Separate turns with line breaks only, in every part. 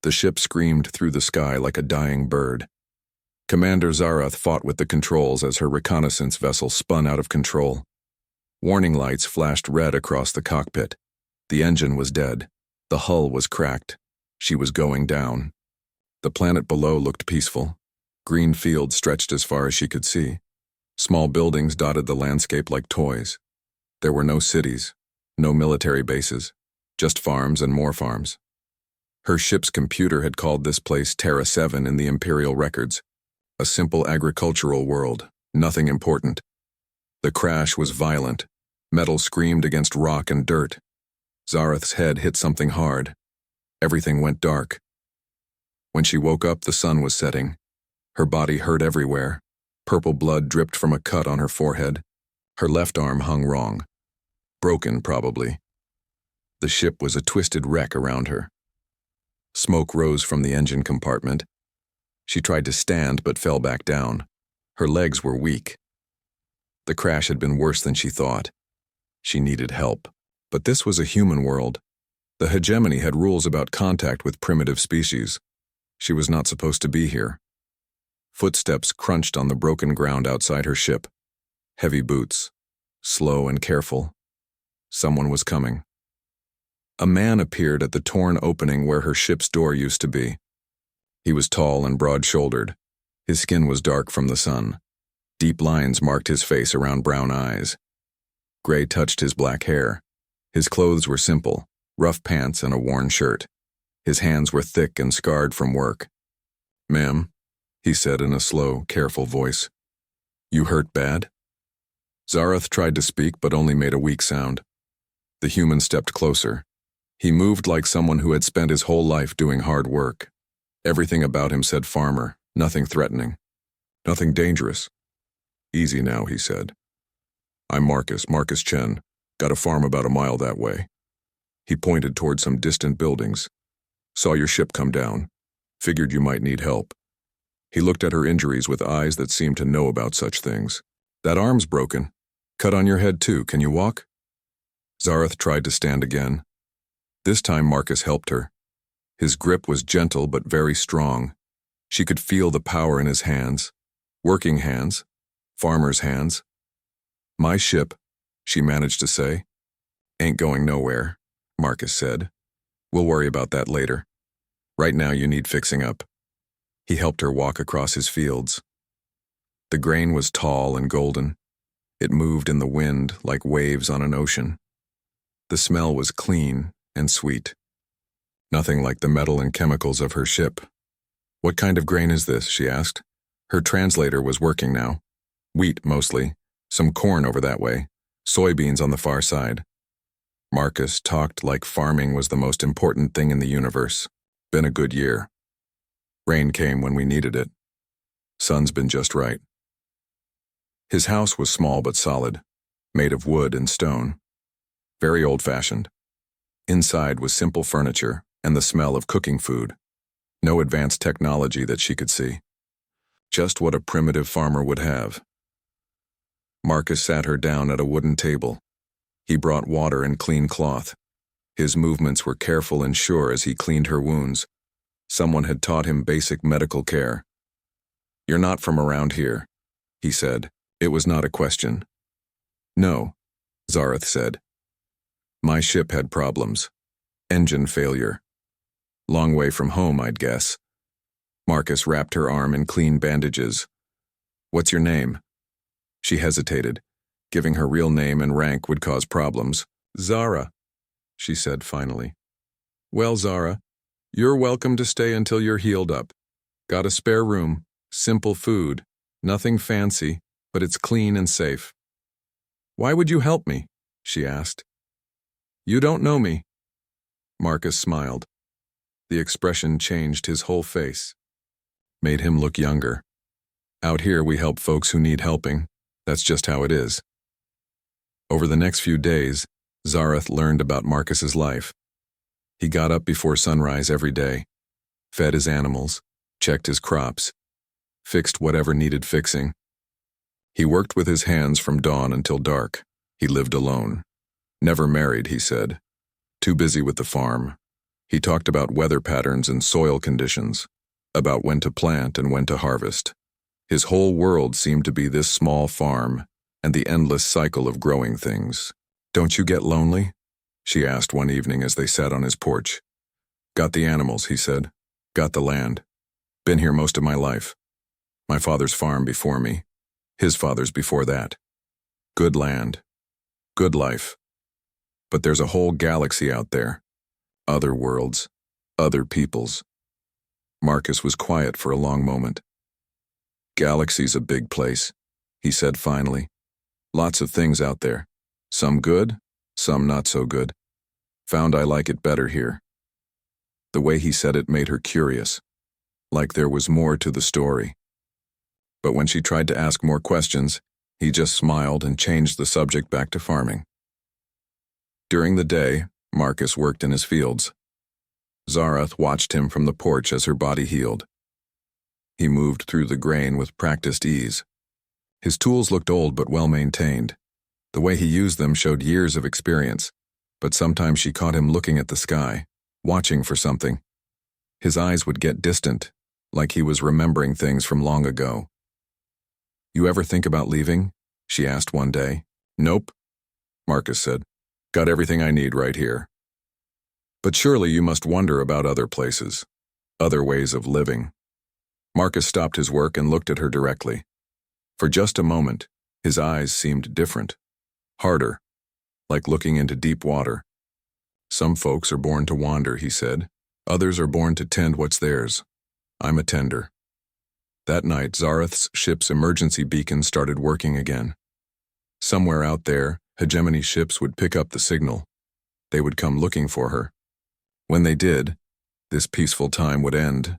The ship screamed through the sky like a dying bird. Commander Zarath fought with the controls as her reconnaissance vessel spun out of control. Warning lights flashed red across the cockpit. The engine was dead. The hull was cracked. She was going down. The planet below looked peaceful. Green fields stretched as far as she could see. Small buildings dotted the landscape like toys. There were no cities, no military bases, just farms and more farms. Her ship's computer had called this place Terra 7 in the Imperial records. A simple agricultural world, nothing important. The crash was violent. Metal screamed against rock and dirt. Zarath's head hit something hard. Everything went dark. When she woke up, the sun was setting. Her body hurt everywhere. Purple blood dripped from a cut on her forehead. Her left arm hung wrong. Broken, probably. The ship was a twisted wreck around her. Smoke rose from the engine compartment. She tried to stand but fell back down. Her legs were weak. The crash had been worse than she thought. She needed help. But this was a human world. The hegemony had rules about contact with primitive species. She was not supposed to be here. Footsteps crunched on the broken ground outside her ship. Heavy boots, slow and careful. Someone was coming. A man appeared at the torn opening where her ship's door used to be. He was tall and broad-shouldered. His skin was dark from the sun. Deep lines marked his face around brown eyes. Gray touched his black hair. His clothes were simple, rough pants and a worn shirt. His hands were thick and scarred from work. "Ma'am," he said in a slow, careful voice. "You hurt bad?" Zarath tried to speak but only made a weak sound. The human stepped closer. He moved like someone who had spent his whole life doing hard work. Everything about him said farmer, nothing threatening. Nothing dangerous. "Easy now," he said. "I'm Marcus Chen. Got a farm about a mile that way." He pointed toward some distant buildings. "Saw your ship come down. Figured you might need help." He looked at her injuries with eyes that seemed to know about such things. "That arm's broken. Cut on your head too. Can you walk?" Zarath tried to stand again. This time Marcus helped her. His grip was gentle but very strong. She could feel the power in his hands. Working hands. Farmer's hands. "My ship," she managed to say. "Ain't going nowhere," Marcus said. "We'll worry about that later. Right now you need fixing up." He helped her walk across his fields. The grain was tall and golden. It moved in the wind like waves on an ocean. The smell was clean and sweet. Nothing like the metal and chemicals of her ship. "What kind of grain is this?" she asked. Her translator was working now. Wheat, mostly. Some corn over that way. Soybeans on the far side. Marcus talked like farming was the most important thing in the universe. Been a good year. Rain came when we needed it. Sun's been just right. His house was small but solid, made of wood and stone. Very old-fashioned. Inside was simple furniture and the smell of cooking food. No advanced technology that she could see. Just what a primitive farmer would have. Marcus sat her down at a wooden table. He brought water and clean cloth. His movements were careful and sure as he cleaned her wounds. Someone had taught him basic medical care. "You're not from around here," he said. It was not a question. "No," Zarath said. "My ship had problems. Engine failure. Long way from home, I'd guess." Marcus wrapped her arm in clean bandages. "What's your name?" She hesitated. Giving her real name and rank would cause problems. "Zara," she said finally. "Well, Zara, you're welcome to stay until you're healed up. Got a spare room, simple food, nothing fancy, but it's clean and safe." "Why would you help me?" she asked. "You don't know me." Marcus smiled. The expression changed his whole face. Made him look younger. "Out here we help folks who need helping. That's just how it is." Over the next few days, Zarath learned about Marcus's life. He got up before sunrise every day, fed his animals, checked his crops, fixed whatever needed fixing. He worked with his hands from dawn until dark. He lived alone. Never married, he said. Too busy with the farm. He talked about weather patterns and soil conditions, about when to plant and when to harvest. His whole world seemed to be this small farm and the endless cycle of growing things. "Don't you get lonely?" she asked one evening as they sat on his porch. "Got the animals," he said. "Got the land. Been here most of my life. My father's farm before me. His father's before that. Good land. Good life. But there's a whole galaxy out there. Other worlds. Other peoples." Marcus was quiet for a long moment. "Galaxy's a big place," he said finally. "Lots of things out there. Some good, some not so good. Found I like it better here." The way he said it made her curious, like there was more to the story. But when she tried to ask more questions, he just smiled and changed the subject back to farming. During the day, Marcus worked in his fields. Zarath watched him from the porch as her body healed. He moved through the grain with practiced ease. His tools looked old but well-maintained. The way he used them showed years of experience, but sometimes she caught him looking at the sky, watching for something. His eyes would get distant, like he was remembering things from long ago. "You ever think about leaving?" she asked one day. "Nope," Marcus said. "Got everything I need right here." "But surely you must wonder about other places, other ways of living." Marcus stopped his work and looked at her directly. For just a moment, his eyes seemed different, harder, like looking into deep water. "Some folks are born to wander," he said. "Others are born to tend what's theirs. I'm a tender." That night, Zarath's ship's emergency beacon started working again. Somewhere out there, hegemony ships would pick up the signal. They would come looking for her. When they did, this peaceful time would end.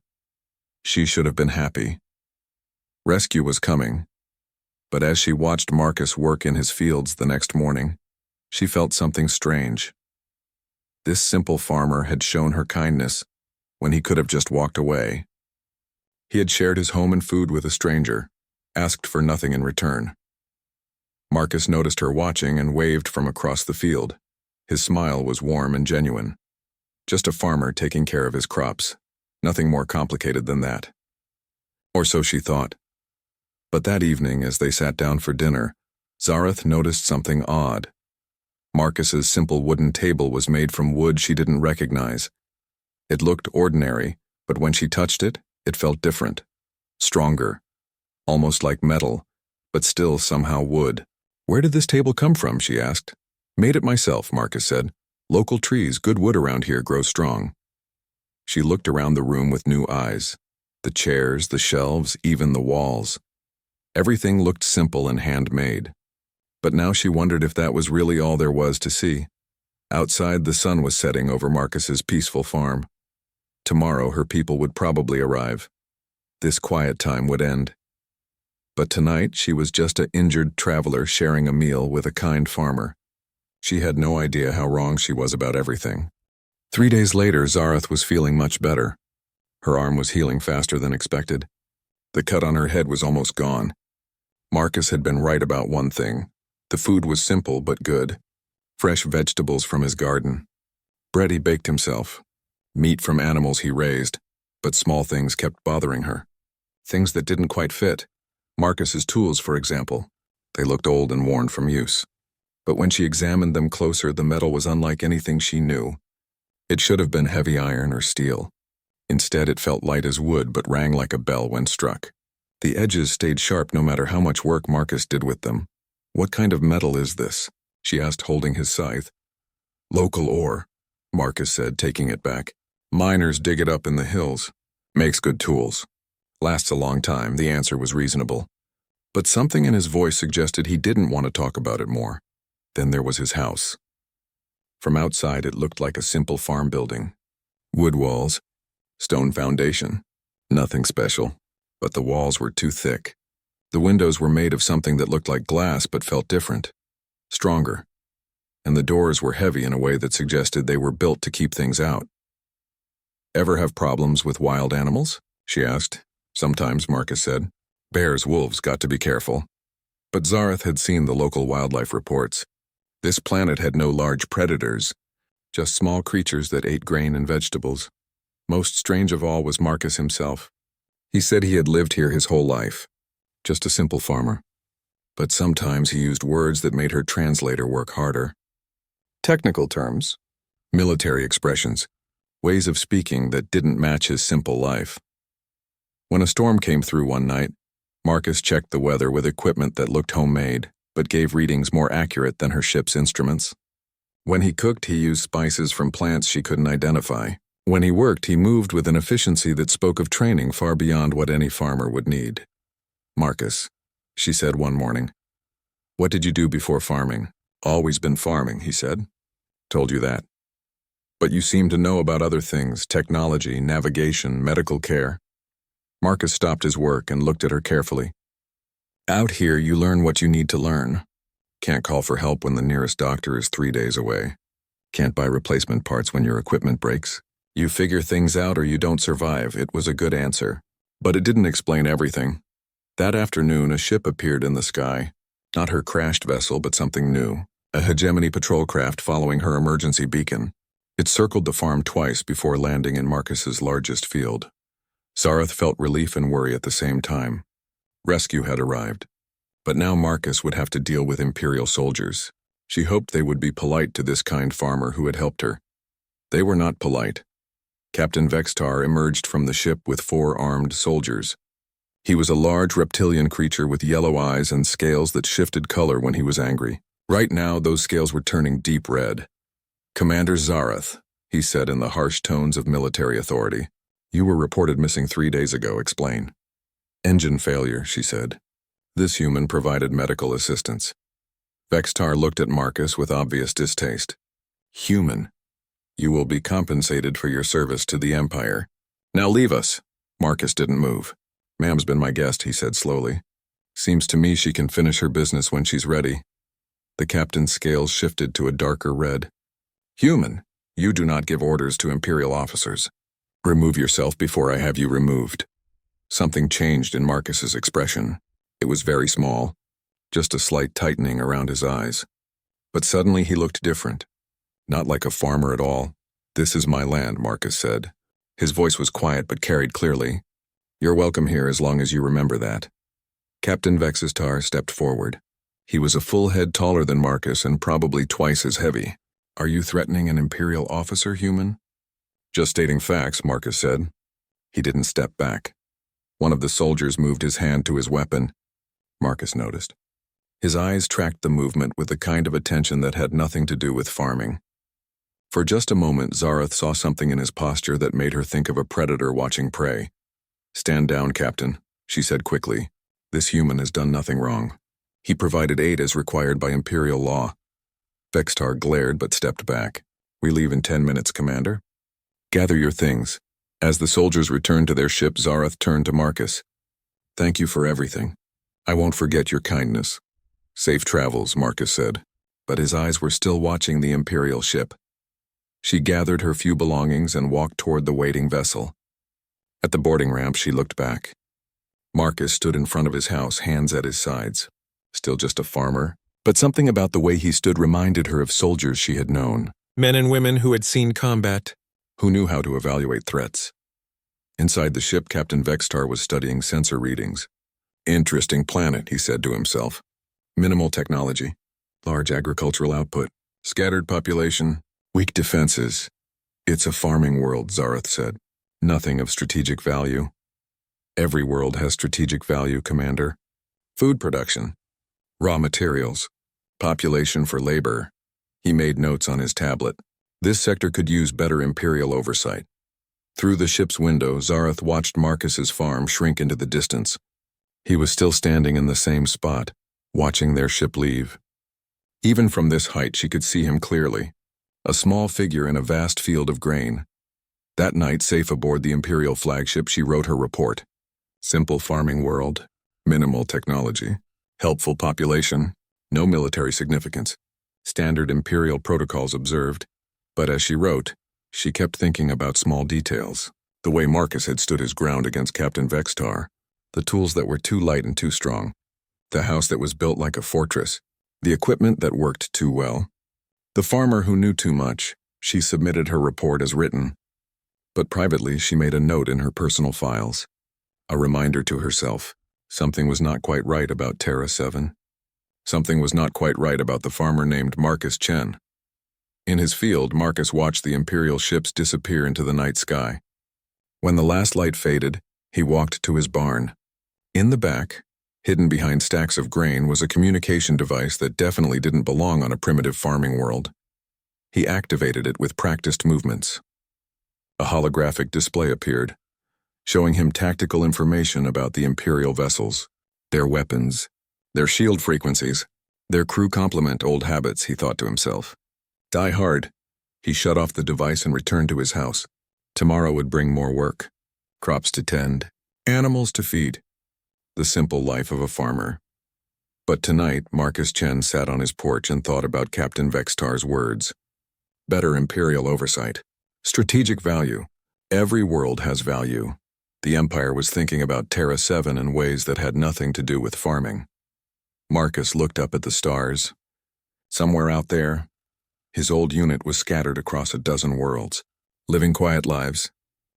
She should have been happy. Rescue was coming. But as she watched Marcus work in his fields the next morning, she felt something strange. This simple farmer had shown her kindness when he could have just walked away. He had shared his home and food with a stranger, asked for nothing in return. Marcus noticed her watching and waved from across the field. His smile was warm and genuine. Just a farmer taking care of his crops. Nothing more complicated than that. Or so she thought. But that evening, as they sat down for dinner, Zarath noticed something odd. Marcus's simple wooden table was made from wood she didn't recognize. It looked ordinary, but when she touched it, it felt different. Stronger. Almost like metal, but still somehow wood. "Where did this table come from?" she asked. "Made it myself," Marcus said. "Local trees, good wood around here grows strong." She looked around the room with new eyes. The chairs, the shelves, even the walls. Everything looked simple and handmade. But now she wondered if that was really all there was to see. Outside, the sun was setting over Marcus's peaceful farm. Tomorrow, her people would probably arrive. This quiet time would end. But tonight, she was just an injured traveler sharing a meal with a kind farmer. She had no idea how wrong she was about everything. 3 days later, Zarath was feeling much better. Her arm was healing faster than expected. The cut on her head was almost gone. Marcus had been right about one thing. The food was simple but good. Fresh vegetables from his garden. Bread he baked himself. Meat from animals he raised. But small things kept bothering her. Things that didn't quite fit. Marcus's tools, for example. They looked old and worn from use. But when she examined them closer, the metal was unlike anything she knew. It should have been heavy iron or steel. Instead, it felt light as wood but rang like a bell when struck. The edges stayed sharp no matter how much work Marcus did with them. "What kind of metal is this?" she asked, holding his scythe. "Local ore," Marcus said, taking it back. "Miners dig it up in the hills. Makes good tools. Lasts a long time." The answer was reasonable. But something in his voice suggested he didn't want to talk about it more. Then there was his house. From outside, it looked like a simple farm building. Wood walls, stone foundation. Nothing special, but the walls were too thick. The windows were made of something that looked like glass but felt different, stronger. And the doors were heavy in a way that suggested they were built to keep things out. "Ever have problems with wild animals?" she asked. "Sometimes," Marcus said. "Bears, wolves, got to be careful." But Zarath had seen the local wildlife reports. This planet had no large predators, just small creatures that ate grain and vegetables. Most strange of all was Marcus himself. He said he had lived here his whole life, just a simple farmer. But sometimes he used words that made her translator work harder. Technical terms, military expressions, ways of speaking that didn't match his simple life. When a storm came through one night, Marcus checked the weather with equipment that looked homemade, but gave readings more accurate than her ship's instruments. When he cooked, he used spices from plants she couldn't identify. When he worked, he moved with an efficiency that spoke of training far beyond what any farmer would need. "Marcus," she said one morning, "what did you do before farming?" "Always been farming," he said. "Told you that. But you seem to know about other things, technology, navigation, medical care." Marcus stopped his work and looked at her carefully. "Out here, you learn what you need to learn. Can't call for help when the nearest doctor is 3 days away. Can't buy replacement parts when your equipment breaks. You figure things out or you don't survive." It was a good answer, but it didn't explain everything. That afternoon, a ship appeared in the sky. Not her crashed vessel, but something new. A hegemony patrol craft following her emergency beacon. It circled the farm twice before landing in Marcus's largest field. Zareth felt relief and worry at the same time. Rescue had arrived. But now Marcus would have to deal with Imperial soldiers. She hoped they would be polite to this kind farmer who had helped her. They were not polite. Captain Vextar emerged from the ship with 4 armed soldiers. He was a large reptilian creature with yellow eyes and scales that shifted color when he was angry. Right now, those scales were turning deep red. "Commander Zareth," he said in the harsh tones of military authority. "You were reported missing 3 days ago. Explain." "Engine failure," she said. This human provided medical assistance. Vextar looked at Marcus with obvious distaste. "Human. You will be compensated for your service to the Empire. Now leave us." Marcus didn't move. "Ma'am's been my guest," he said slowly. "Seems to me she can finish her business when she's ready." The captain's scales shifted to a darker red. "Human, you do not give orders to Imperial officers. Remove yourself before I have you removed." Something changed in Marcus's expression. It was very small, just a slight tightening around his eyes. But suddenly he looked different. Not like a farmer at all. "This is my land," Marcus said. His voice was quiet but carried clearly. "You're welcome here as long as you remember that." Captain Vexistar stepped forward. He was a full head taller than Marcus and probably twice as heavy. "Are you threatening an Imperial officer, human?" "Just stating facts," Marcus said. He didn't step back. One of the soldiers moved his hand to his weapon. Marcus noticed. His eyes tracked the movement with the kind of attention that had nothing to do with farming. For just a moment, Zareth saw something in his posture that made her think of a predator watching prey. "Stand down, Captain," she said quickly. "This human has done nothing wrong. He provided aid as required by Imperial law." Vextar glared but stepped back. "We leave in 10 minutes, Commander." "Gather your things." As the soldiers returned to their ship, Zareth turned to Marcus. "Thank you for everything. I won't forget your kindness." "Safe travels," Marcus said, but his eyes were still watching the Imperial ship. She gathered her few belongings and walked toward the waiting vessel. At the boarding ramp, she looked back. Marcus stood in front of his house, hands at his sides. Still just a farmer, but something about the way he stood reminded her of soldiers she had known. Men and women who had seen combat, who knew how to evaluate threats. Inside the ship, Captain Vextar was studying sensor readings. "Interesting planet," he said to himself. "Minimal technology, large agricultural output, scattered population, weak defenses. It's a farming world," Zareth said. "Nothing of strategic value." "Every world has strategic value, Commander. Food production, raw materials, population for labor." He made notes on his tablet. This sector could use better Imperial oversight. Through the ship's window, Zareth watched Marcus's farm shrink into the distance. He was still standing in the same spot, watching their ship leave. Even from this height, she could see him clearly, a small figure in a vast field of grain. That night, safe aboard the Imperial flagship, she wrote her report. Simple farming world, minimal technology, helpful population, no military significance. Standard Imperial protocols observed. But as she wrote, she kept thinking about small details. The way Marcus had stood his ground against Captain Vextar. The tools that were too light and too strong. The house that was built like a fortress. The equipment that worked too well. The farmer who knew too much. She submitted her report as written, but privately she made a note in her personal files. A reminder to herself, something was not quite right about Terra 7. Something was not quite right about the farmer named Marcus Chen. In his field, Marcus watched the Imperial ships disappear into the night sky. When the last light faded, he walked to his barn. In the back, hidden behind stacks of grain, was a communication device that definitely didn't belong on a primitive farming world. He activated it with practiced movements. A holographic display appeared, showing him tactical information about the Imperial vessels, their weapons, their shield frequencies, their crew complement old habits, he thought to himself. Die hard. He shut off the device and returned to his house. Tomorrow would bring more work, crops to tend, animals to feed. The simple life of a farmer. But tonight, Marcus Chen sat on his porch and thought about Captain Vextar's words. Better Imperial oversight. Strategic value. Every world has value. The Empire was thinking about Terra 7 in ways that had nothing to do with farming. Marcus looked up at the stars. Somewhere out there, his old unit was scattered across a dozen worlds, living quiet lives,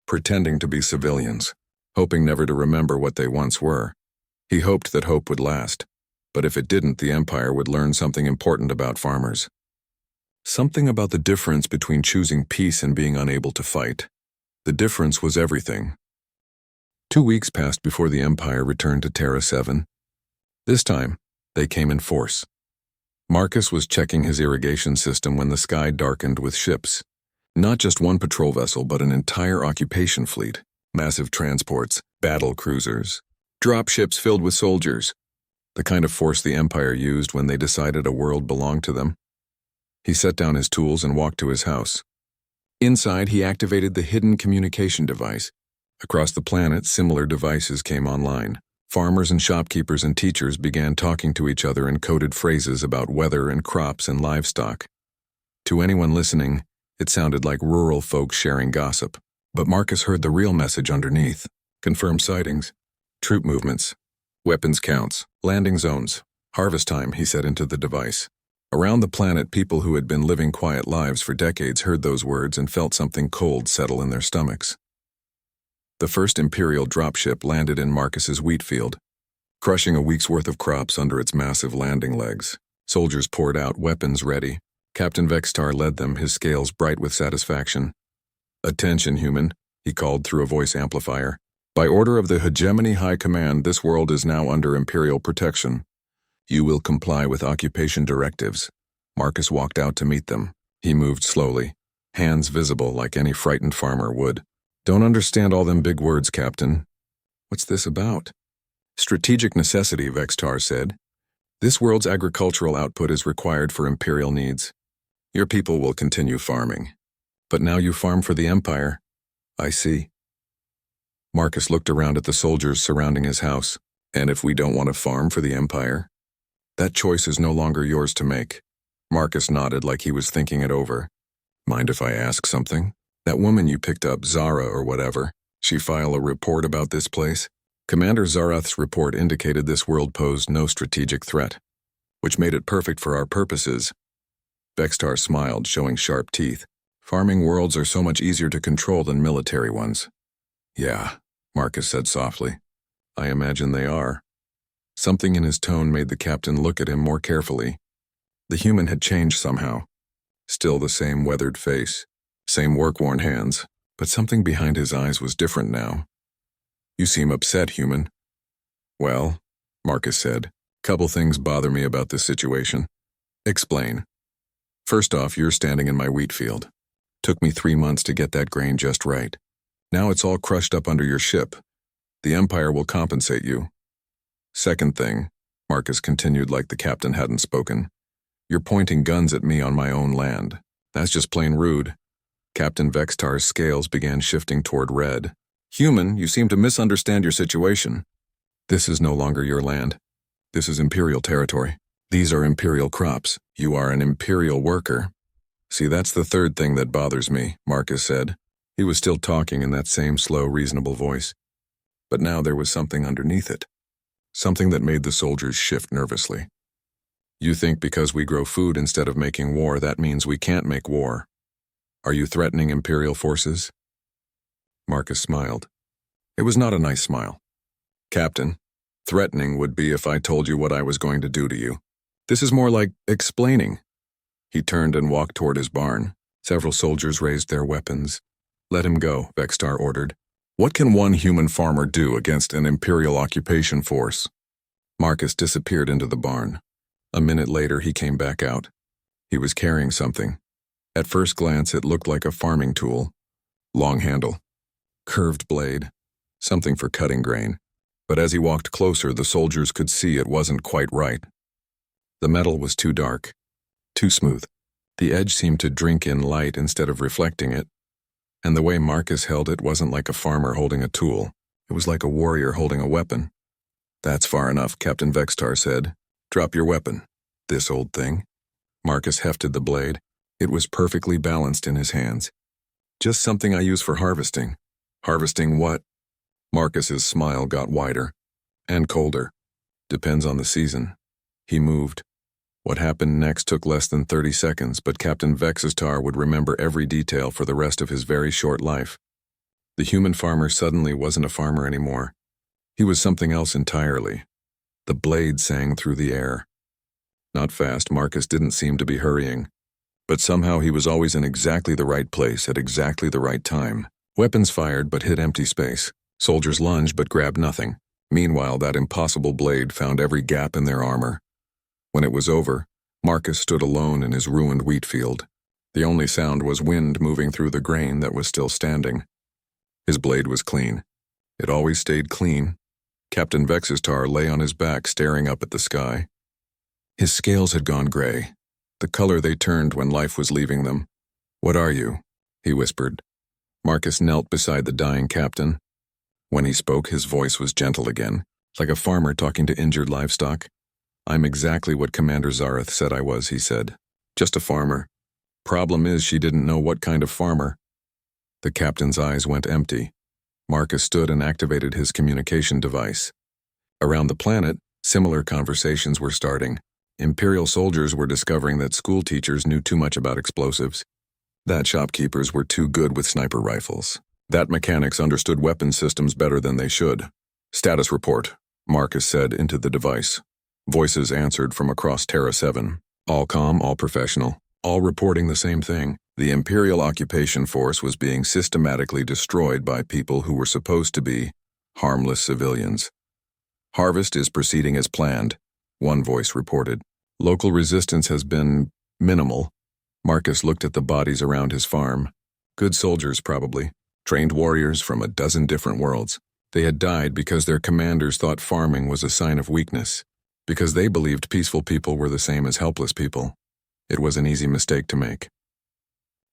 pretending to be civilians, hoping never to remember what they once were. He hoped that hope would last, but if it didn't, the Empire would learn something important about farmers. Something about the difference between choosing peace and being unable to fight. The difference was everything. 2 weeks passed before the Empire returned to Terra 7. This time, they came in force. Marcus was checking his irrigation system when the sky darkened with ships. Not just one patrol vessel, but an entire occupation fleet. Massive transports, battle cruisers, drop ships filled with soldiers. The kind of force the Empire used when they decided a world belonged to them. He set down his tools and walked to his house. Inside, he activated the hidden communication device. Across the planet, similar devices came online. Farmers and shopkeepers and teachers began talking to each other in coded phrases about weather and crops and livestock. To anyone listening, it sounded like rural folk sharing gossip. But Marcus heard the real message underneath. Confirmed sightings, troop movements, weapons counts, landing zones. Harvest time, he said into the device. Around the planet, people who had been living quiet lives for decades heard those words and felt something cold settle in their stomachs. The first Imperial dropship landed in Marcus's wheat field, crushing a week's worth of crops under its massive landing legs. Soldiers poured out, weapons ready. Captain Vextar led them, his scales bright with satisfaction. "Attention, human," he called through a voice amplifier. "By order of the Hegemony High Command, this world is now under Imperial protection. You will comply with occupation directives." Marcus walked out to meet them. He moved slowly, hands visible like any frightened farmer would. "Don't understand all them big words, Captain." "What's this about?" "Strategic necessity," Vextar said. "This world's agricultural output is required for Imperial needs. Your people will continue farming. But now you farm for the Empire." "I see." Marcus looked around at the soldiers surrounding his house. "And if we don't want to farm for the Empire?" "That choice is no longer yours to make." Marcus nodded like he was thinking it over. "Mind if I ask something? That woman you picked up, Zara or whatever, she file a report about this place?" Commander Zarath's report indicated this world posed no strategic threat, which made it perfect for our purposes. Vextar smiled, showing sharp teeth. "Farming worlds are so much easier to control than military ones." "Yeah," Marcus said softly. "I imagine they are." Something in his tone made the captain look at him more carefully. The human had changed somehow. Still the same weathered face, same work-worn hands, but something behind his eyes was different now. "You seem upset, human." "Well," Marcus said, "couple things bother me about this situation." "Explain." "First off, you're standing in my wheat field. Took me 3 months to get that grain just right. Now it's all crushed up under your ship. The Empire will compensate you. Second thing," Marcus continued like the captain hadn't spoken, "you're pointing guns at me on my own land. That's just plain rude." Captain Vextar's scales began shifting toward red. "Human, you seem to misunderstand your situation. This is no longer your land. This is Imperial territory. These are Imperial crops. You are an Imperial worker." "See, that's the third thing that bothers me," Marcus said. He was still talking in that same slow, reasonable voice. But now there was something underneath it. Something that made the soldiers shift nervously. "You think because we grow food instead of making war, that means we can't make war. Are you threatening Imperial forces? Marcus smiled. It was not a nice smile. Captain, threatening would be if I told you what I was going to do to you. This is more like explaining. He turned and walked toward his barn. Several soldiers raised their weapons. Let him go, Vextar ordered. What can one human farmer do against an Imperial occupation force? Marcus disappeared into the barn. A minute later, he came back out. He was carrying something. At first glance, it looked like a farming tool. Long handle. Curved blade. Something for cutting grain. But as he walked closer, the soldiers could see it wasn't quite right. The metal was too dark. Too smooth. The edge seemed to drink in light instead of reflecting it. And the way Marcus held it wasn't like a farmer holding a tool. It was like a warrior holding a weapon. That's far enough, Captain Vextar said. Drop your weapon. This old thing. Marcus hefted the blade. It was perfectly balanced in his hands. Just something I use for harvesting. Harvesting what? Marcus's smile got wider. And colder. Depends on the season. He moved. What happened next took less than 30 seconds, but Captain Vextar would remember every detail for the rest of his very short life. The human farmer suddenly wasn't a farmer anymore. He was something else entirely. The blade sang through the air. Not fast, Marcus didn't seem to be hurrying. But somehow he was always in exactly the right place at exactly the right time. Weapons fired but hit empty space. Soldiers lunged but grabbed nothing. Meanwhile, that impossible blade found every gap in their armor. When it was over, Marcus stood alone in his ruined wheat field. The only sound was wind moving through the grain that was still standing. His blade was clean. It always stayed clean. Captain Vextar lay on his back staring up at the sky. His scales had gone gray, the color they turned when life was leaving them. What are you? He whispered. Marcus knelt beside the dying captain. When he spoke, his voice was gentle again, like a farmer talking to injured livestock. I'm exactly what Commander Zareth said I was, he said. Just a farmer. Problem is, she didn't know what kind of farmer. The captain's eyes went empty. Marcus stood and activated his communication device. Around the planet, similar conversations were starting. Imperial soldiers were discovering that school teachers knew too much about explosives. That shopkeepers were too good with sniper rifles. That mechanics understood weapon systems better than they should. Status report, Marcus said into the device. Voices answered from across Terra 7. All calm, all professional, all reporting the same thing. The Imperial occupation force was being systematically destroyed by people who were supposed to be harmless civilians. Harvest is proceeding as planned, one voice reported. Local resistance has been minimal. Marcus looked at the bodies around his farm. Good soldiers, probably. Trained warriors from a dozen different worlds. They had died because their commanders thought farming was a sign of weakness. Because they believed peaceful people were the same as helpless people. It was an easy mistake to make.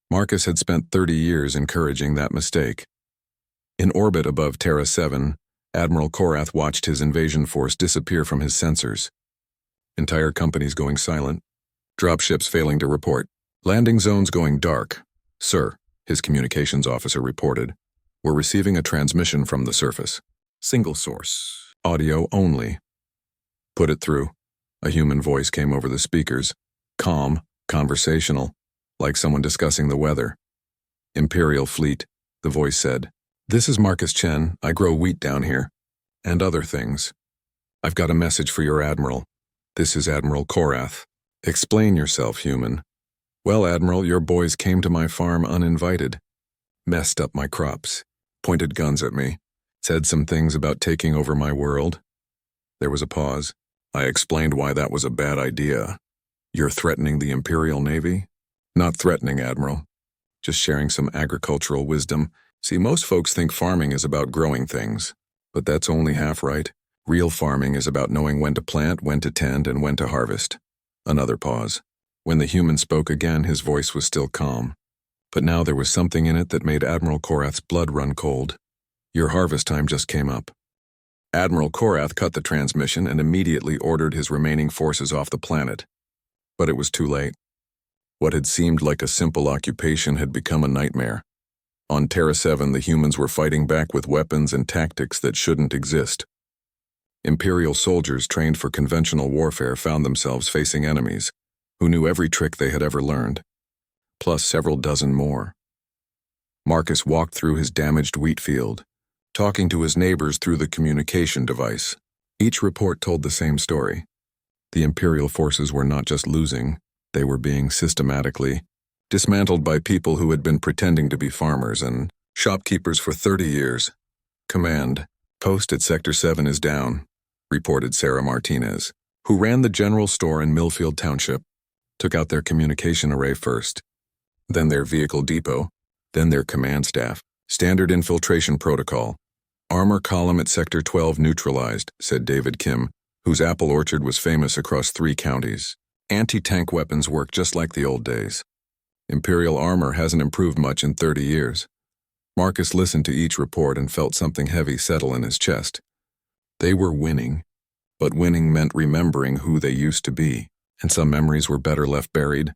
Marcus had spent 30 years encouraging that mistake. In orbit above Terra 7, Admiral Korath watched his invasion force disappear from his sensors. Entire companies going silent. Dropships failing to report. Landing zones going dark. Sir, his communications officer reported. We're receiving a transmission from the surface. Single source. Audio only. Put it through. A human voice came over the speakers. Calm, conversational, like someone discussing the weather. Imperial Fleet, the voice said. This is Marcus Chen. I grow wheat down here. And other things. I've got a message for your admiral. This is Admiral Korath. Explain yourself, human. Well, Admiral, your boys came to my farm uninvited. Messed up my crops. Pointed guns at me. Said some things about taking over my world. There was a pause. I explained why that was a bad idea. You're threatening the Imperial Navy? Not threatening, Admiral. Just sharing some agricultural wisdom. See, most folks think farming is about growing things. But that's only half right. Real farming is about knowing when to plant, when to tend, and when to harvest. Another pause. When the human spoke again, his voice was still calm. But now there was something in it that made Admiral Korath's blood run cold. Your harvest time just came up. Admiral Korath cut the transmission and immediately ordered his remaining forces off the planet. But it was too late. What had seemed like a simple occupation had become a nightmare. On Terra 7, the humans were fighting back with weapons and tactics that shouldn't exist. Imperial soldiers trained for conventional warfare found themselves facing enemies who knew every trick they had ever learned, plus several dozen more. Marcus walked through his damaged wheat field, talking to his neighbors through the communication device. Each report told the same story. The Imperial forces were not just losing, they were being systematically dismantled by people who had been pretending to be farmers and shopkeepers for 30 years. Command, post at Sector 7 is down, reported Sarah Martinez, who ran the general store in Millfield Township. Took out their communication array first, then their vehicle depot, then their command staff. Standard infiltration protocol. Armor column at Sector 12 neutralized, said David Kim, whose apple orchard was famous across 3 counties. Anti-tank weapons work just like the old days. Imperial armor hasn't improved much in 30 years. Marcus listened to each report and felt something heavy settle in his chest. They were winning, but winning meant remembering who they used to be, and some memories were better left buried.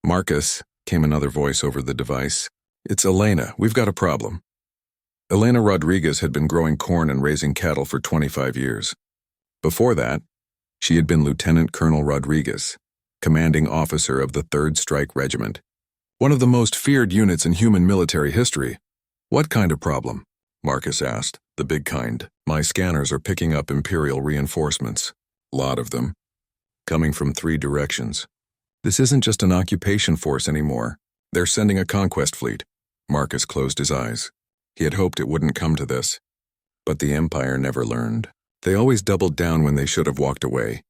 Marcus, came another voice over the device. It's Elena, we've got a problem. Elena Rodriguez had been growing corn and raising cattle for 25 years. Before that, she had been Lieutenant Colonel Rodriguez, commanding officer of the 3rd Strike Regiment, one of the most feared units in human military history. What kind of problem? Marcus asked. The big kind. My scanners are picking up Imperial reinforcements. Lot of them. Coming from 3 directions. This isn't just an occupation force anymore. They're sending a conquest fleet. Marcus closed his eyes. He had hoped it wouldn't come to this. But the Empire never learned. They always doubled down when they should have walked away.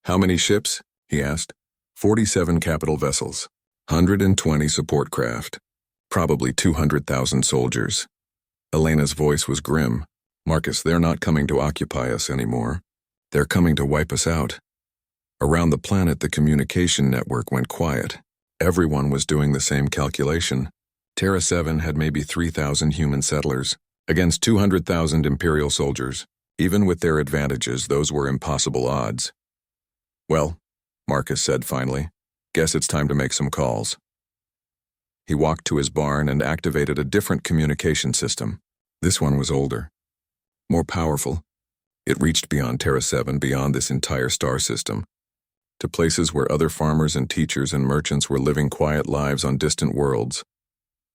How many ships? He asked. 47 capital vessels. 120 support craft. Probably 200,000 soldiers. Elena's voice was grim. Marcus, they're not coming to occupy us anymore. They're coming to wipe us out. Around the planet, the communication network went quiet. Everyone was doing the same calculation. Terra 7 had maybe 3,000 human settlers, against 200,000 Imperial soldiers. Even with their advantages, those were impossible odds. Well, Marcus said finally, guess it's time to make some calls. He walked to his barn and activated a different communication system. This one was older, more powerful. It reached beyond Terra 7, beyond this entire star system, to places where other farmers and teachers and merchants were living quiet lives on distant worlds.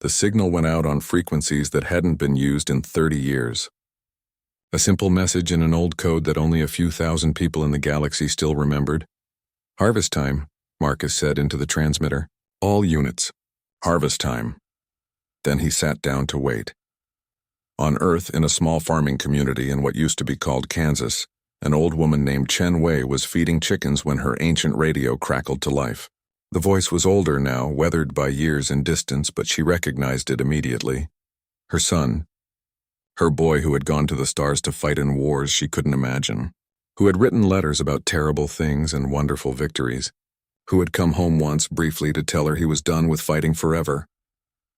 The signal went out on frequencies that hadn't been used in 30 years. A simple message in an old code that only a few thousand people in the galaxy still remembered. Harvest time, Marcus said into the transmitter. All units. Harvest time. Then he sat down to wait. On Earth, in a small farming community in what used to be called Kansas, an old woman named Chen Wei was feeding chickens when her ancient radio crackled to life. The voice was older now, weathered by years and distance, but she recognized it immediately. Her son. Her boy who had gone to the stars to fight in wars she couldn't imagine. Who had written letters about terrible things and wonderful victories. Who had come home once briefly to tell her he was done with fighting forever.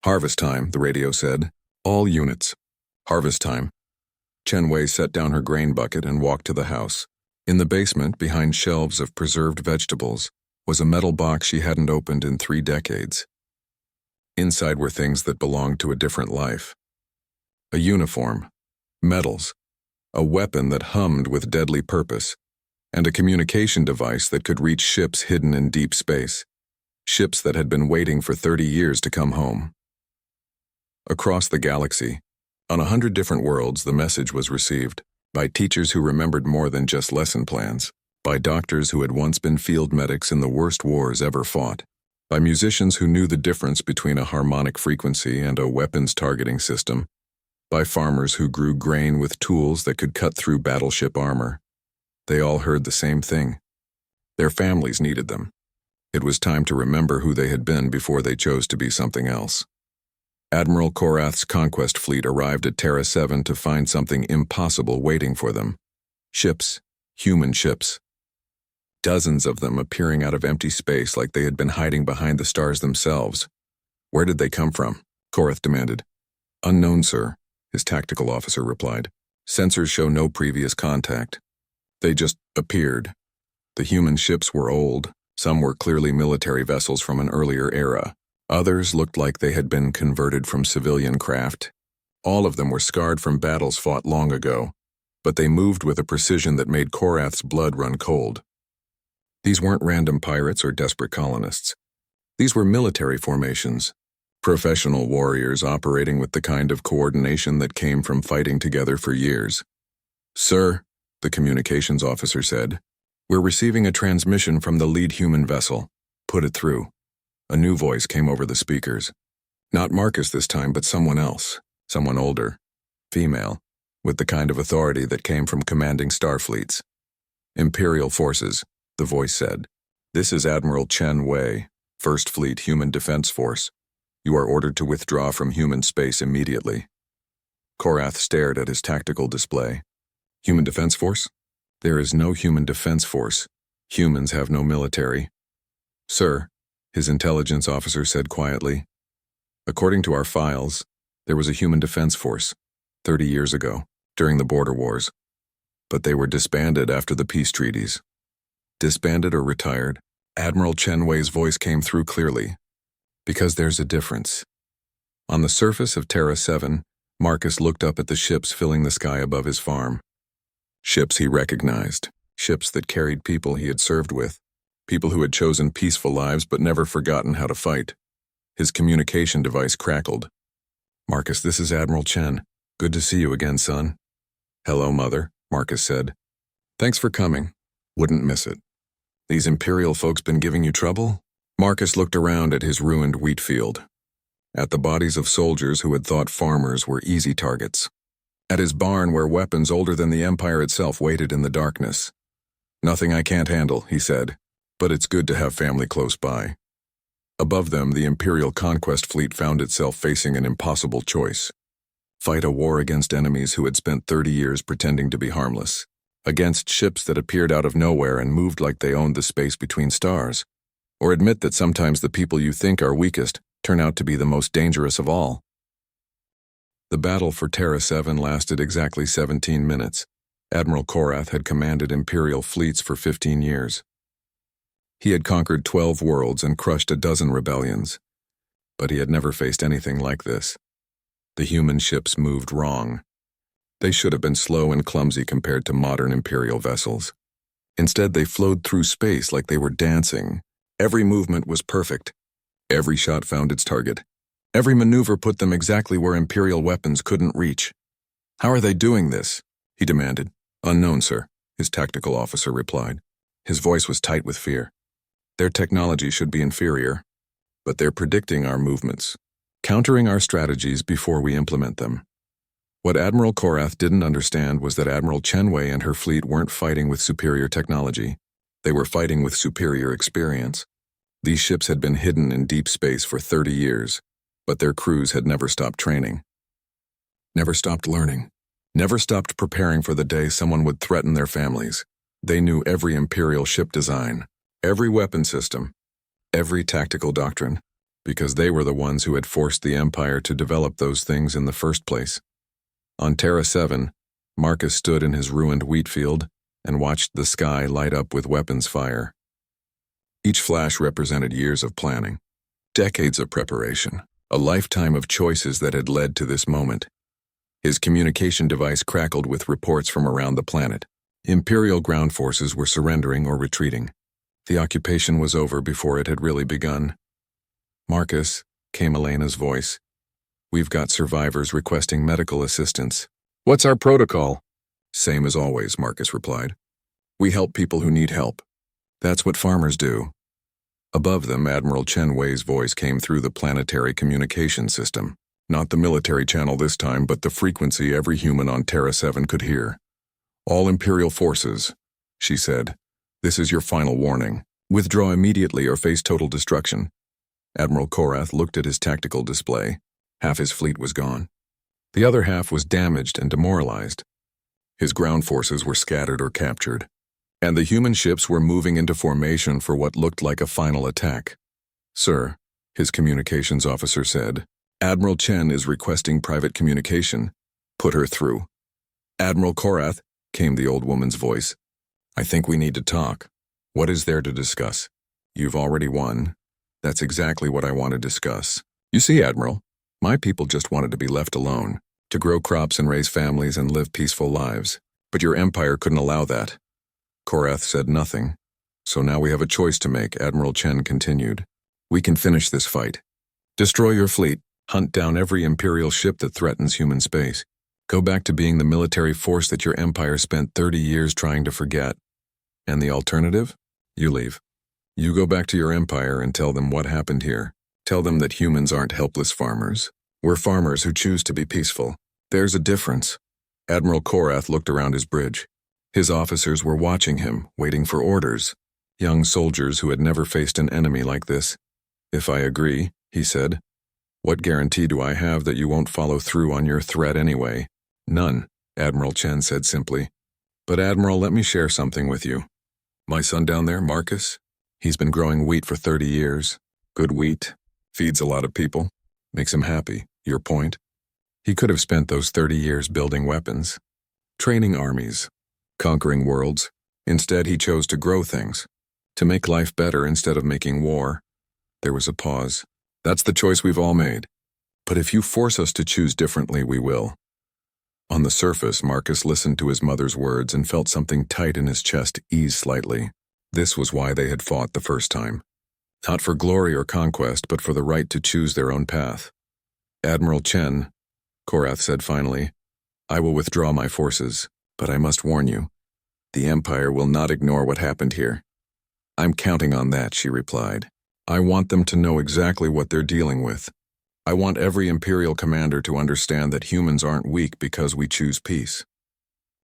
Harvest time, the radio said. All units. Harvest time. Chen Wei set down her grain bucket and walked to the house. In the basement, behind shelves of preserved vegetables, was a metal box she hadn't opened in 3 decades. Inside were things that belonged to a different life. A uniform, medals, a weapon that hummed with deadly purpose, and a communication device that could reach ships hidden in deep space. Ships that had been waiting for 30 years to come home. Across the galaxy, on 100 different worlds, the message was received by teachers who remembered more than just lesson plans, by doctors who had once been field medics in the worst wars ever fought, by musicians who knew the difference between a harmonic frequency and a weapons targeting system, by farmers who grew grain with tools that could cut through battleship armor. They all heard the same thing. Their families needed them. It was time to remember who they had been before they chose to be something else. Admiral Korath's conquest fleet arrived at Terra 7 to find something impossible waiting for them. Ships, human ships. Dozens of them appearing out of empty space like they had been hiding behind the stars themselves. Where did they come from? Korath demanded. Unknown, sir, his tactical officer replied. Sensors show no previous contact. They just appeared. The human ships were old. Some were clearly military vessels from an earlier era. Others looked like they had been converted from civilian craft. All of them were scarred from battles fought long ago, but they moved with a precision that made Korath's blood run cold. These weren't random pirates or desperate colonists. These were military formations, Professional warriors operating with the kind of coordination that came from fighting together for years. "Sir," the communications officer said, "we're receiving a transmission from the lead human vessel. Put it through." A new voice came over the speakers. Not Marcus this time, but someone else. Someone older. Female. With the kind of authority that came from commanding starfleets. "Imperial forces," the voice said. "This is Admiral Chen Wei, First Fleet Human Defense Force. You are ordered to withdraw from human space immediately." Korath stared at his tactical display. "Human Defense Force? There is no Human Defense Force. Humans have no military." "Sir," his intelligence officer said quietly, "according to our files, there was a Human Defense Force 30 years ago, during the border wars. But they were disbanded after the peace treaties." "Disbanded or retired?" Admiral Chen Wei's voice came through clearly. "Because there's a difference." On the surface of Terra 7, Marcus looked up at the ships filling the sky above his farm. Ships he recognized. Ships that carried people he had served with. People who had chosen peaceful lives but never forgotten how to fight. His communication device crackled. "Marcus, this is Admiral Chen. Good to see you again, son." "Hello, Mother," Marcus said. "Thanks for coming. Wouldn't miss it. These Imperial folks been giving you trouble?" Marcus looked around at his ruined wheat field. At the bodies of soldiers who had thought farmers were easy targets. At his barn where weapons older than the Empire itself waited in the darkness. "Nothing I can't handle," he said, "but it's good to have family close by." Above them, the Imperial conquest fleet found itself facing an impossible choice. Fight a war against enemies who had spent 30 years pretending to be harmless. Against ships that appeared out of nowhere and moved like they owned the space between stars. Or admit that sometimes the people you think are weakest turn out to be the most dangerous of all. The battle for Terra 7 lasted exactly 17 minutes. Admiral Korath had commanded Imperial fleets for 15 years. He had conquered 12 worlds and crushed a dozen rebellions. But he had never faced anything like this. The human ships moved wrong. They should have been slow and clumsy compared to modern Imperial vessels. Instead, they flowed through space like they were dancing. Every movement was perfect. Every shot found its target. Every maneuver put them exactly where Imperial weapons couldn't reach. "How are they doing this?" he demanded. "Unknown, sir," his tactical officer replied. His voice was tight with fear. "Their technology should be inferior, but they're predicting our movements, countering our strategies before we implement them." What Admiral Korath didn't understand was that Admiral Chen Wei and her fleet weren't fighting with superior technology. They were fighting with superior experience. These ships had been hidden in deep space for 30 years, but their crews had never stopped training. Never stopped learning. Never stopped preparing for the day someone would threaten their families. They knew every Imperial ship design, every weapon system, every tactical doctrine, because they were the ones who had forced the Empire to develop those things in the first place. On Terra 7, Marcus stood in his ruined wheat field and watched the sky light up with weapons fire. Each flash represented years of planning, decades of preparation, a lifetime of choices that had led to this moment. His communication device crackled with reports from around the planet. Imperial ground forces were surrendering or retreating. The occupation was over before it had really begun. "Marcus," came Elena's voice, "we've got survivors requesting medical assistance." "What's our protocol?" "Same as always," Marcus replied. "We help people who need help. That's what farmers do." Above them, Admiral Chen Wei's voice came through the planetary communication system. Not the military channel this time, but the frequency every human on Terra 7 could hear. "All Imperial forces," she said, "this is your final warning. Withdraw immediately or face total destruction." Admiral Korath looked at his tactical display. Half his fleet was gone. The other half was damaged and demoralized. His ground forces were scattered or captured, and the human ships were moving into formation for what looked like a final attack. "Sir," his communications officer said, "Admiral Chen is requesting private communication. Put her through." "Admiral Korath," came the old woman's voice, "I think we need to talk. What is there to discuss?" "You've already won. That's exactly what I want to discuss. You see, Admiral, my people just wanted to be left alone, to grow crops and raise families and live peaceful lives. But your empire couldn't allow that." Korath said nothing. "So now we have a choice to make," Admiral Chen continued. "We can finish this fight. Destroy your fleet. Hunt down every Imperial ship that threatens human space. Go back to being the military force that your empire spent 30 years trying to forget. And the alternative? You leave. You go back to your empire and tell them what happened here. Tell them that humans aren't helpless farmers. We're farmers who choose to be peaceful. There's a difference. Admiral Korath looked around his bridge. His officers were watching him, waiting for orders. Young soldiers who had never faced an enemy like this. If I agree, he said. What guarantee do I have that you won't follow through on your threat anyway? None, Admiral Chen said simply. But Admiral, let me share something with you. My son down there, Marcus, he's been growing wheat for 30 years. Good wheat. Feeds a lot of people. Makes him happy. Your point? He could have spent those 30 years building weapons, training armies, conquering worlds. Instead, he chose to grow things, to make life better instead of making war. There was a pause. That's the choice we've all made. But if you force us to choose differently, we will. On the surface, Marcus listened to his mother's words and felt something tight in his chest ease slightly. This was why they had fought the first time. Not for glory or conquest, but for the right to choose their own path. Admiral Chen, Korath said finally, I will withdraw my forces, but I must warn you, the Empire will not ignore what happened here. I'm counting on that, she replied. I want them to know exactly what they're dealing with. I want every Imperial commander to understand that humans aren't weak because we choose peace.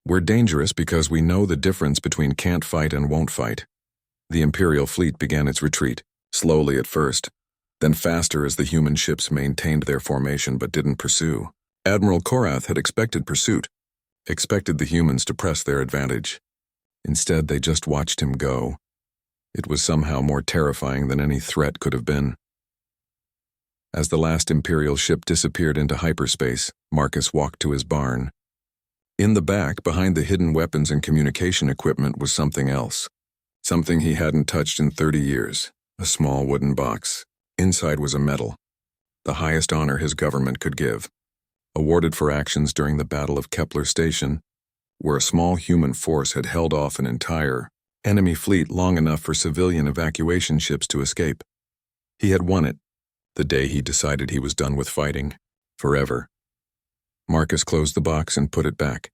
We're dangerous because we know the difference between can't fight and won't fight. The Imperial fleet began its retreat, slowly at first, then faster as the human ships maintained their formation but didn't pursue. Admiral Korath had expected pursuit, expected the humans to press their advantage. Instead, they just watched him go. It was somehow more terrifying than any threat could have been. As the last Imperial ship disappeared into hyperspace, Marcus walked to his barn. In the back, behind the hidden weapons and communication equipment, was something else. Something he hadn't touched in 30 years. A small wooden box. Inside was a medal. The highest honor his government could give. Awarded for actions during the Battle of Kepler Station, where a small human force had held off an entire enemy fleet long enough for civilian evacuation ships to escape. He had won it, the day he decided he was done with fighting, forever. Marcus closed the box and put it back.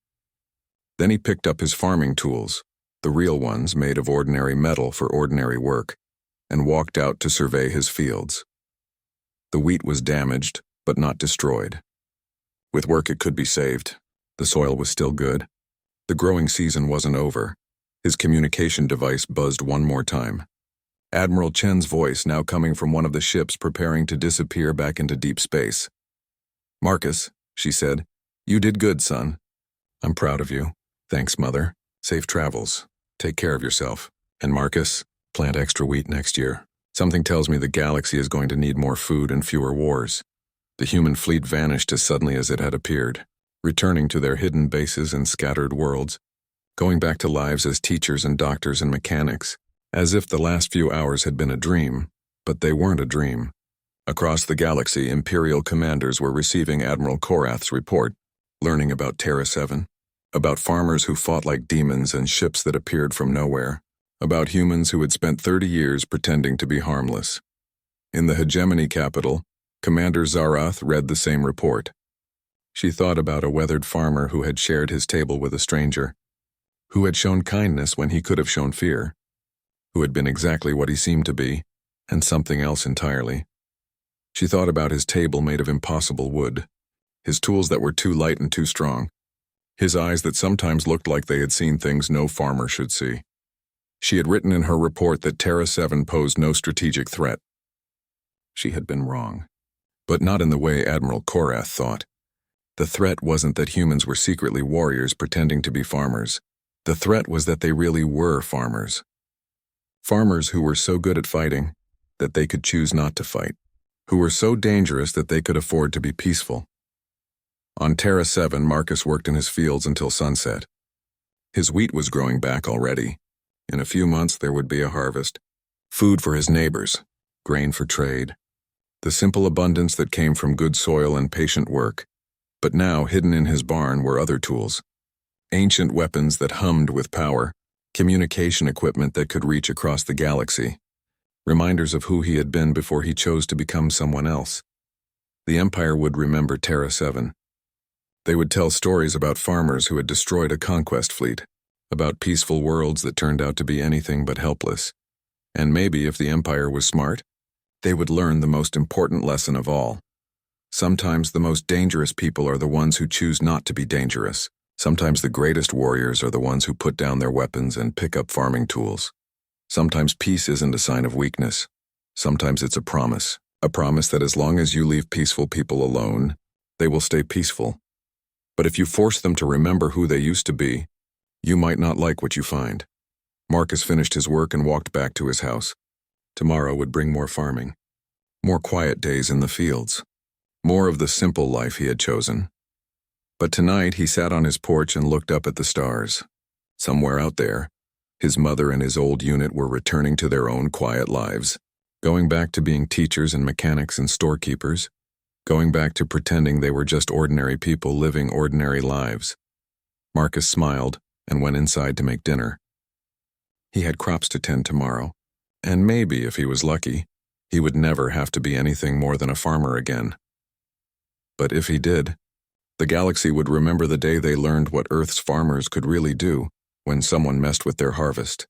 Then he picked up his farming tools, the real ones made of ordinary metal for ordinary work, and walked out to survey his fields. The wheat was damaged, but not destroyed. With work it could be saved. The soil was still good. The growing season wasn't over. His communication device buzzed one more time. Admiral Chen's voice now coming from one of the ships preparing to disappear back into deep space. Marcus, she said, you did good, son. I'm proud of you. Thanks, Mother. Safe travels. Take care of yourself. And Marcus, plant extra wheat next year. Something tells me the galaxy is going to need more food and fewer wars. The human fleet vanished as suddenly as it had appeared, returning to their hidden bases and scattered worlds, going back to lives as teachers and doctors and mechanics, as if the last few hours had been a dream, but they weren't a dream. Across the galaxy, Imperial commanders were receiving Admiral Korath's report, learning about Terra 7, about farmers who fought like demons and ships that appeared from nowhere, about humans who had spent 30 years pretending to be harmless. In the hegemony capital, Commander Zarath read the same report. She thought about a weathered farmer who had shared his table with a stranger, who had shown kindness when he could have shown fear, who had been exactly what he seemed to be, and something else entirely. She thought about his table made of impossible wood, his tools that were too light and too strong, his eyes that sometimes looked like they had seen things no farmer should see. She had written in her report that Terra 7 posed no strategic threat. She had been wrong, but not in the way Admiral Korath thought. The threat wasn't that humans were secretly warriors pretending to be farmers. The threat was that they really were farmers. Farmers who were so good at fighting that they could choose not to fight, who were so dangerous that they could afford to be peaceful. On Terra 7, Marcus worked in his fields until sunset. His wheat was growing back already. In a few months there would be a harvest. Food for his neighbors, grain for trade. The simple abundance that came from good soil and patient work. But now, hidden in his barn, were other tools. Ancient weapons that hummed with power, communication equipment that could reach across the galaxy. reminders of who he had been before he chose to become someone else. The Empire would remember Terra 7. They would tell stories about farmers who had destroyed a conquest fleet, about peaceful worlds that turned out to be anything but helpless. And maybe, if the Empire was smart, they would learn the most important lesson of all. Sometimes the most dangerous people are the ones who choose not to be dangerous. Sometimes the greatest warriors are the ones who put down their weapons and pick up farming tools. Sometimes peace isn't a sign of weakness. Sometimes it's a promise that as long as you leave peaceful people alone, they will stay peaceful. But if you force them to remember who they used to be, you might not like what you find. Marcus finished his work and walked back to his house. Tomorrow would bring more farming, more quiet days in the fields, more of the simple life he had chosen. But tonight he sat on his porch and looked up at the stars. Somewhere out there, his mother and his old unit were returning to their own quiet lives, going back to being teachers and mechanics and storekeepers, going back to pretending they were just ordinary people living ordinary lives. Marcus smiled and went inside to make dinner. He had crops to tend tomorrow, and maybe, if he was lucky, he would never have to be anything more than a farmer again. But if he did, the galaxy would remember the day they learned what Earth's farmers could really do when someone messed with their harvest.